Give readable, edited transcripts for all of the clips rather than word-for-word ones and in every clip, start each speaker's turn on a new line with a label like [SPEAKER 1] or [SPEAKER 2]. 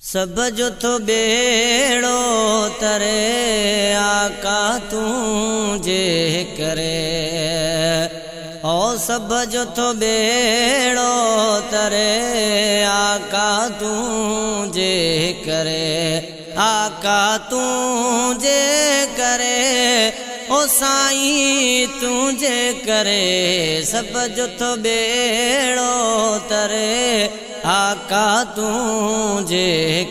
[SPEAKER 1] सब जो तो बेड़ो तरे आका तुझे करे। ओ सब जो तो बेड़ो तरे आका तुझे करे। आका तुझे करे ओ साईं तुझे करे। सब जो तो बेड़ो तरे आका तुझे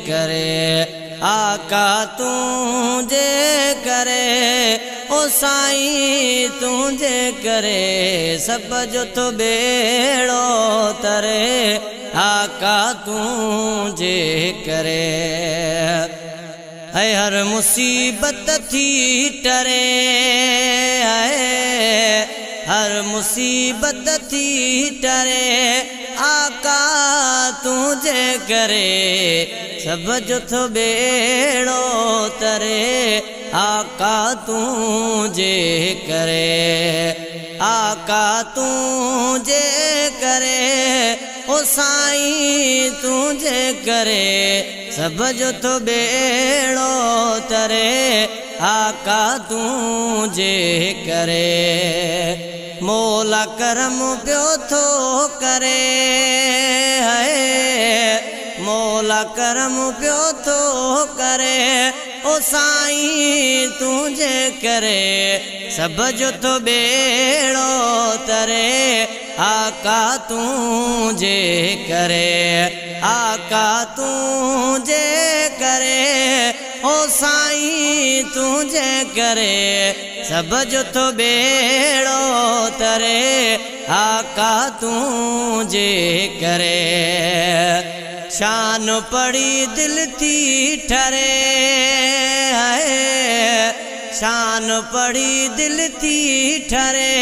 [SPEAKER 1] करे। आका तुझे करे ओ साईं तुझे करे। सब जो तो बेड़ो तरे आका तुझे करे। है हर मुसीबत थी टरे है हर मुसीबत थी टरे आका तुझे करे। सब जो तो बेड़ो तरे आका तुझे करे। आका तुझे करे ओ साईं तुझे करे। सब जो तो बेड़ो तरे आका तुझे करे। मौला करम प्यो थो करे है मौला करम प्यो थो करे ओ साईं तुझे करे। सब जो तो बेड़ो तरे आका तुझे करे। आका तुझे करे ओ साईं तुझे करे। सब जो तो बेड़ो तरे आका तुझे करे। शान पड़ी दिल थी ठरे है शान पड़ी दिल थी ठरे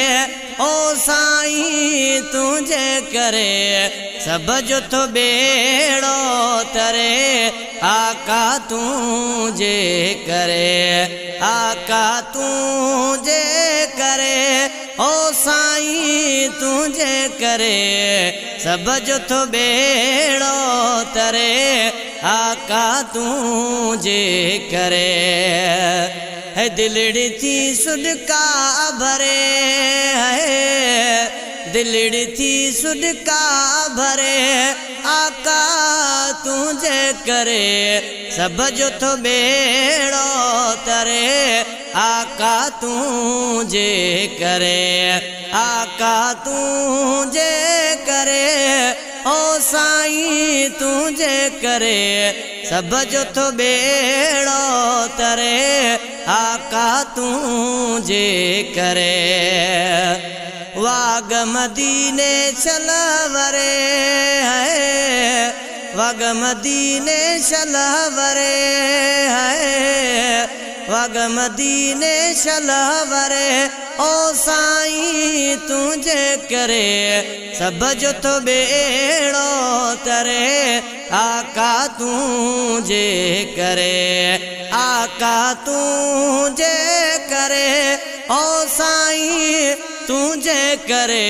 [SPEAKER 1] ओ साईं तुझे करे। सब जो तो बेड़ो तरे आका तुझे करे। आका तुझे करे ओ साईं तुझे करे। सब जो तो बेड़ो तरे आका तुझे करे। है दिलड़ी थी सुडका भरे है दिलड़ी थी सुडका भरे आका तुझे करे। सब जो तो बेड़ो तरे आका तुझे करे। आका तुझे करे ओ साईं तुझे करे। सब जो तो बेड़ो तरे आका तुझे करे। वाग मदीने चलवरे है वाग मदीने चलवरे है वाग मदीने चलवरे ओ साईं तुझे करे। सब जो तो बेड़ो तरे आका तुझे करे। आका तुझे करे ओ साईं तुझे करे।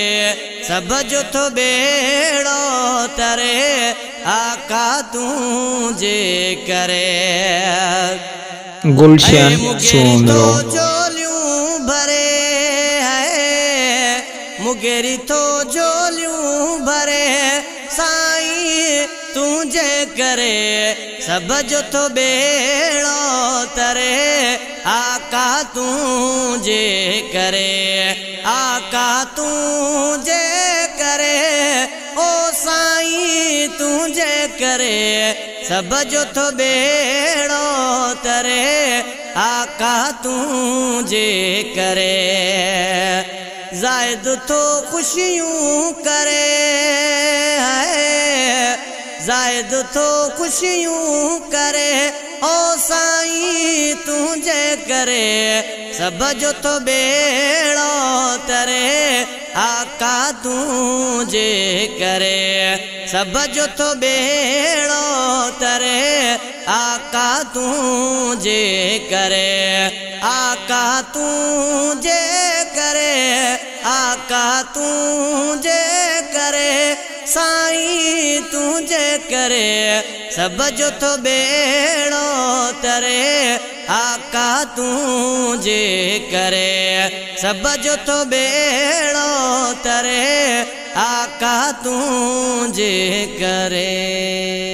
[SPEAKER 1] सब जो तो बेड़ो तरे आका तुझे करे।
[SPEAKER 2] गुलशन सोनरो
[SPEAKER 1] जोलियूं भरे है मुगेरी तो जोलियूं भरे साईं तुझे करे। सब जो तो बेड़ो तरे आका तुझे करे। आका तुझे करे ओ साईं तुझे करे। सब जो तो बेड़ो तरे आका तुझे करे। जायद तो खुशियों करे है जायद तो खुशियों करे ओ साईं तुझे करे। सब जो तो बेड़ो तरे आका तुझे करे। सब जो तो बेड़ो तरे आका तुझे करे। आका तुझे करे आका तुझे करे साईं तुझे करे। सब जो तो बेड़ो तरे आका तुझे करे सब जो तो बेड़ो तरे आका तुझे करे।